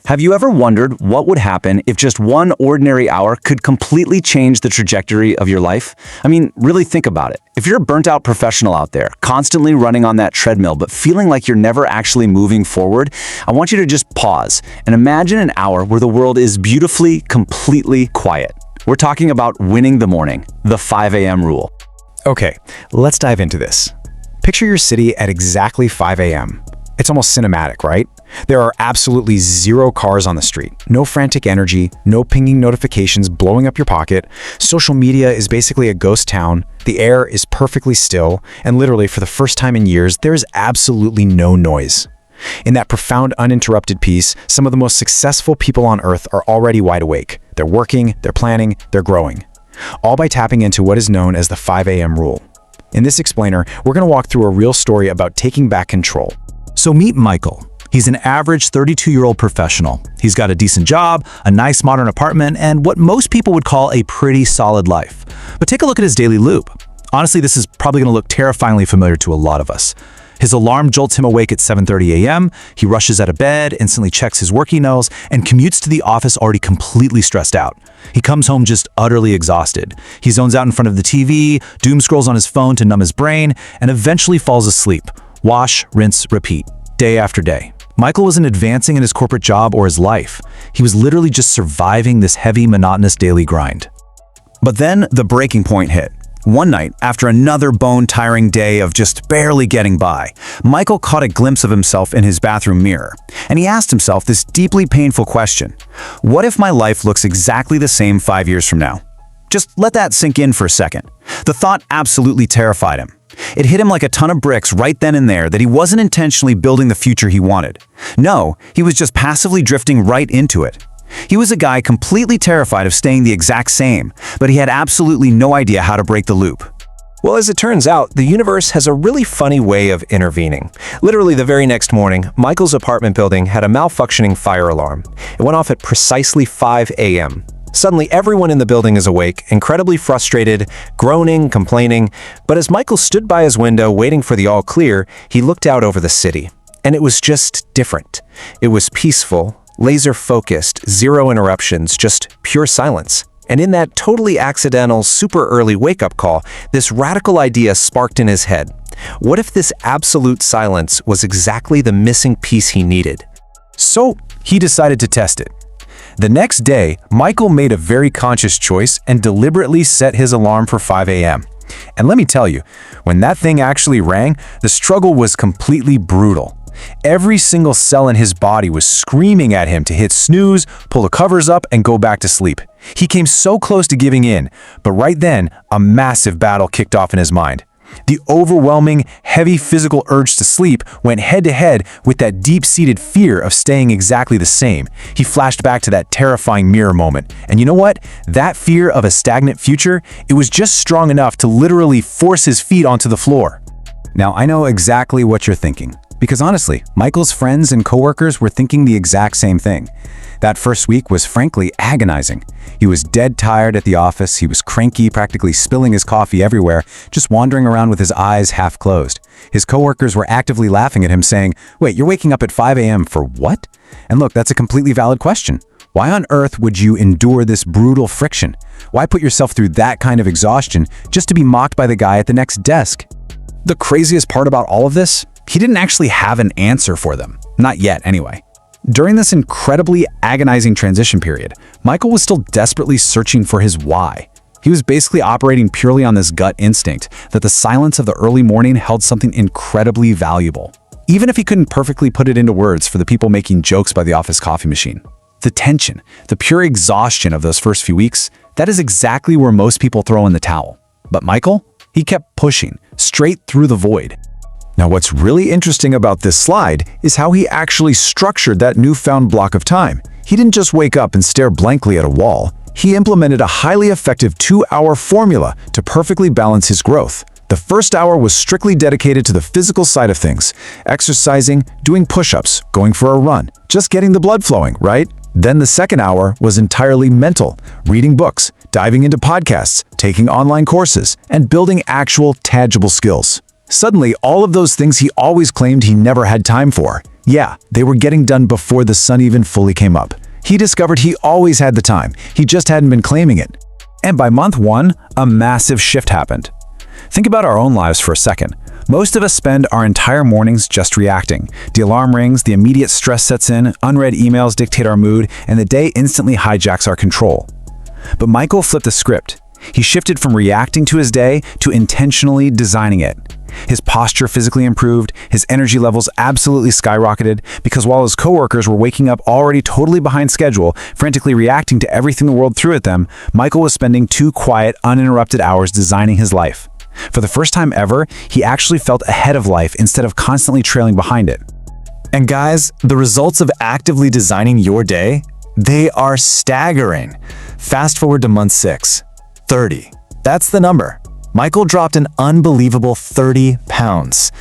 Have you ever wondered what would happen if just one ordinary hour could completely change the trajectory of your life? I mean, really think about it. If you're a burnt-out professional out there, constantly running on that treadmill but feeling like you're never actually moving forward, I want you to just pause and imagine an hour where the world is beautifully, completely quiet. We're talking about winning the morning, the 5 a.m. rule. Okay, let's dive into this. Picture your city at exactly 5 a.m. It's almost cinematic, right? There are absolutely zero cars on the street, no frantic energy, no pinging notifications blowing up your pocket. Social media is basically a ghost town. The air is perfectly still, and literally for the first time in years, there is absolutely no noise. In that profound, uninterrupted peace, some of the most successful people on Earth are already wide awake. They're working, they're planning, they're growing. All by tapping into what is known as the 5 a.m. rule. In this explainer, we're going to walk through a real story about taking back control. So meet Michael. He's an average 32-year-old professional. He's got a decent job, a nice modern apartment, and what most people would call a pretty solid life. But take a look at his daily loop. Honestly, this is probably going to look terrifyingly familiar to a lot of us. His alarm jolts him awake at 7:30 a.m., he rushes out of bed, instantly checks his work emails, and commutes to the office already completely stressed out. He comes home just utterly exhausted. He zones out in front of the TV, doom scrolls on his phone to numb his brain, and eventually falls asleep. Wash, rinse, repeat, day after day. Michael wasn't advancing in his corporate job or his life. He was literally just surviving this heavy, monotonous daily grind. But then the breaking point hit. One night, after another bone-tiring day of just barely getting by, Michael caught a glimpse of himself in his bathroom mirror, and he asked himself this deeply painful question. What if my life looks exactly the same 5 years from now? Just let that sink in for a second. The thought absolutely terrified him. It hit him like a ton of bricks right then and there that he wasn't intentionally building the future he wanted. No, he was just passively drifting right into it. He was a guy completely terrified of staying the exact same, but he had absolutely no idea how to break the loop. Well, as it turns out, the universe has a really funny way of intervening. Literally the very next morning, Michael's apartment building had a malfunctioning fire alarm. It went off at precisely 5 a.m. Suddenly, everyone in the building is awake, incredibly frustrated, groaning, complaining. But as Michael stood by his window waiting for the all clear, he looked out over the city. And it was just different. It was peaceful, laser-focused, zero interruptions, just pure silence. And in that totally accidental, super early wake-up call, this radical idea sparked in his head. What if this absolute silence was exactly the missing piece he needed? So he decided to test it. The next day, Michael made a very conscious choice and deliberately set his alarm for 5 a.m. And let me tell you, when that thing actually rang, the struggle was completely brutal. Every single cell in his body was screaming at him to hit snooze, pull the covers up, and go back to sleep. He came so close to giving in, but right then, a massive battle kicked off in his mind. The overwhelming, heavy physical urge to sleep went head-to-head with that deep-seated fear of staying exactly the same. He flashed back to that terrifying mirror moment. And you know what? That fear of a stagnant future, it was just strong enough to literally force his feet onto the floor. Now, I know exactly what you're thinking. Because honestly, Michael's friends and coworkers were thinking the exact same thing. That first week was frankly agonizing. He was dead tired at the office, he was cranky, practically spilling his coffee everywhere, just wandering around with his eyes half closed. His coworkers were actively laughing at him saying, "Wait, you're waking up at 5 a.m. for what?" And look, that's a completely valid question. Why on earth would you endure this brutal friction? Why put yourself through that kind of exhaustion just to be mocked by the guy at the next desk? The craziest part about all of this? He didn't actually have an answer for them. Not yet, anyway. During this incredibly agonizing transition period, Michael was still desperately searching for his why. He was basically operating purely on this gut instinct that the silence of the early morning held something incredibly valuable. Even if he couldn't perfectly put it into words for the people making jokes by the office coffee machine. The tension, the pure exhaustion of those first few weeks, that is exactly where most people throw in the towel. But Michael, he kept pushing, straight through the void. Now, what's really interesting about this slide is how he actually structured that newfound block of time. He didn't just wake up and stare blankly at a wall. He implemented a highly effective 2-hour formula to perfectly balance his growth. The first hour was strictly dedicated to the physical side of things, exercising, doing push-ups, going for a run, just getting the blood flowing, right? Then the second hour was entirely mental, reading books, diving into podcasts, taking online courses, and building actual tangible skills. Suddenly, all of those things he always claimed he never had time for, Yeah, they were getting done before the sun even fully came up. He discovered he always had the time, he just hadn't been claiming it. And by month 1, a massive shift happened. Think about our own lives for a second. Most of us spend our entire mornings just reacting. The alarm rings, the immediate stress sets in, unread emails dictate our mood, and the day instantly hijacks our control. But Michael flipped the script. He shifted from reacting to his day to intentionally designing it. His posture physically improved, his energy levels absolutely skyrocketed, because while his coworkers were waking up already totally behind schedule, frantically reacting to everything the world threw at them, Michael was spending 2 quiet, uninterrupted hours designing his life. For the first time ever, he actually felt ahead of life instead of constantly trailing behind it. And guys, the results of actively designing your day, they are staggering. Fast forward to month 6, 30. That's the number. Michael dropped an unbelievable 30 pounds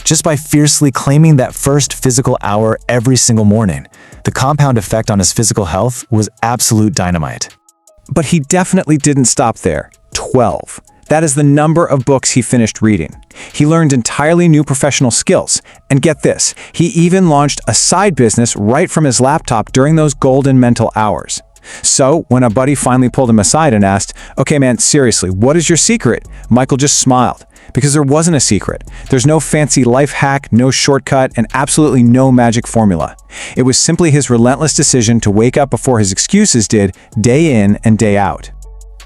just by fiercely claiming that first physical hour every single morning. The compound effect on his physical health was absolute dynamite. But he definitely didn't stop there. 12. That is the number of books he finished reading. He learned entirely new professional skills. And get this, he even launched a side business right from his laptop during those golden mental hours. So, when a buddy finally pulled him aside and asked, "Okay man, seriously, what is your secret?" Michael just smiled. Because there wasn't a secret. There's no fancy life hack, no shortcut, and absolutely no magic formula. It was simply his relentless decision to wake up before his excuses did, day in and day out.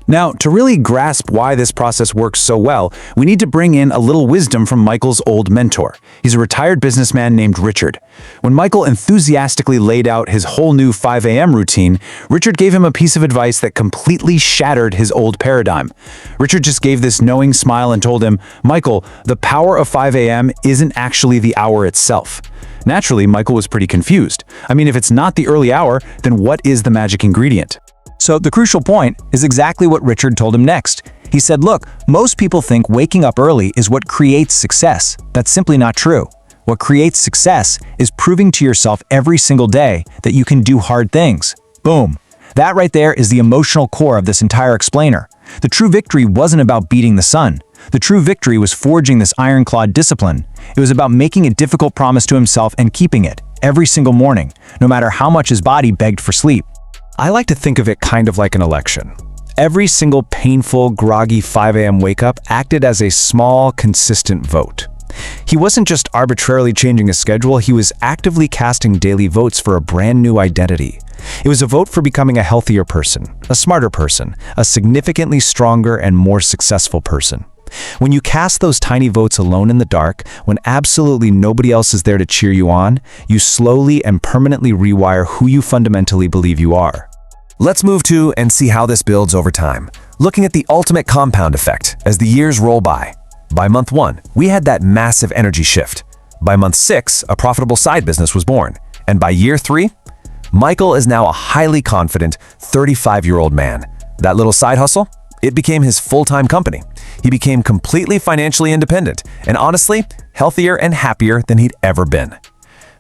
Now, to really grasp why this process works so well, we need to bring in a little wisdom from Michael's old mentor. He's a retired businessman named Richard. When Michael enthusiastically laid out his whole new 5 a.m. routine, Richard gave him a piece of advice that completely shattered his old paradigm. Richard just gave this knowing smile and told him, "Michael, the power of 5 a.m. isn't actually the hour itself." Naturally, Michael was pretty confused. I mean, if it's not the early hour, then what is the magic ingredient? So the crucial point is exactly what Richard told him next. He said, look, most people think waking up early is what creates success. That's simply not true. What creates success is proving to yourself every single day that you can do hard things. Boom. That right there is the emotional core of this entire explainer. The true victory wasn't about beating the sun. The true victory was forging this ironclad discipline. It was about making a difficult promise to himself and keeping it every single morning, no matter how much his body begged for sleep. I like to think of it kind of like an election. Every single painful, groggy 5 a.m. wake-up acted as a small, consistent vote. He wasn't just arbitrarily changing his schedule, he was actively casting daily votes for a brand new identity. It was a vote for becoming a healthier person, a smarter person, a significantly stronger and more successful person. When you cast those tiny votes alone in the dark, when absolutely nobody else is there to cheer you on, you slowly and permanently rewire who you fundamentally believe you are. Let's move to and see how this builds over time, looking at the ultimate compound effect as the years roll by. By month 1, we had that massive energy shift. By month 6, a profitable side business was born. And by year 3, Michael is now a highly confident 35-year-old man. That little side hustle? It became his full-time company. He became completely financially independent and honestly, healthier and happier than he'd ever been.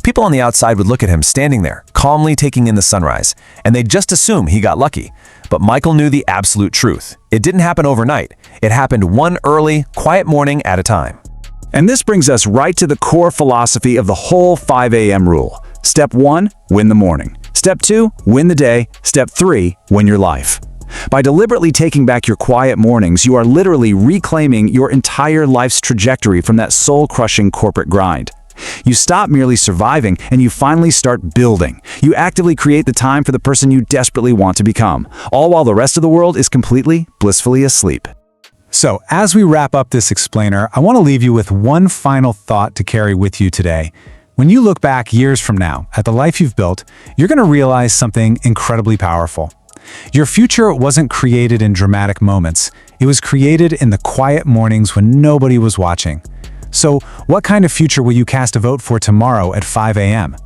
People on the outside would look at him standing there, calmly taking in the sunrise, and they'd just assume he got lucky. But Michael knew the absolute truth. It didn't happen overnight. It happened one early, quiet morning at a time. And this brings us right to the core philosophy of the whole 5 a.m. rule. Step 1, win the morning. Step 2, win the day. Step 3, win your life. By deliberately taking back your quiet mornings, you are literally reclaiming your entire life's trajectory from that soul-crushing corporate grind. You stop merely surviving and you finally start building. You actively create the time for the person you desperately want to become, all while the rest of the world is completely, blissfully asleep. So, as we wrap up this explainer, I want to leave you with one final thought to carry with you today. When you look back years from now at the life you've built, you're going to realize something incredibly powerful. Your future wasn't created in dramatic moments. It was created in the quiet mornings when nobody was watching. So, what kind of future will you cast a vote for tomorrow at 5 a.m.?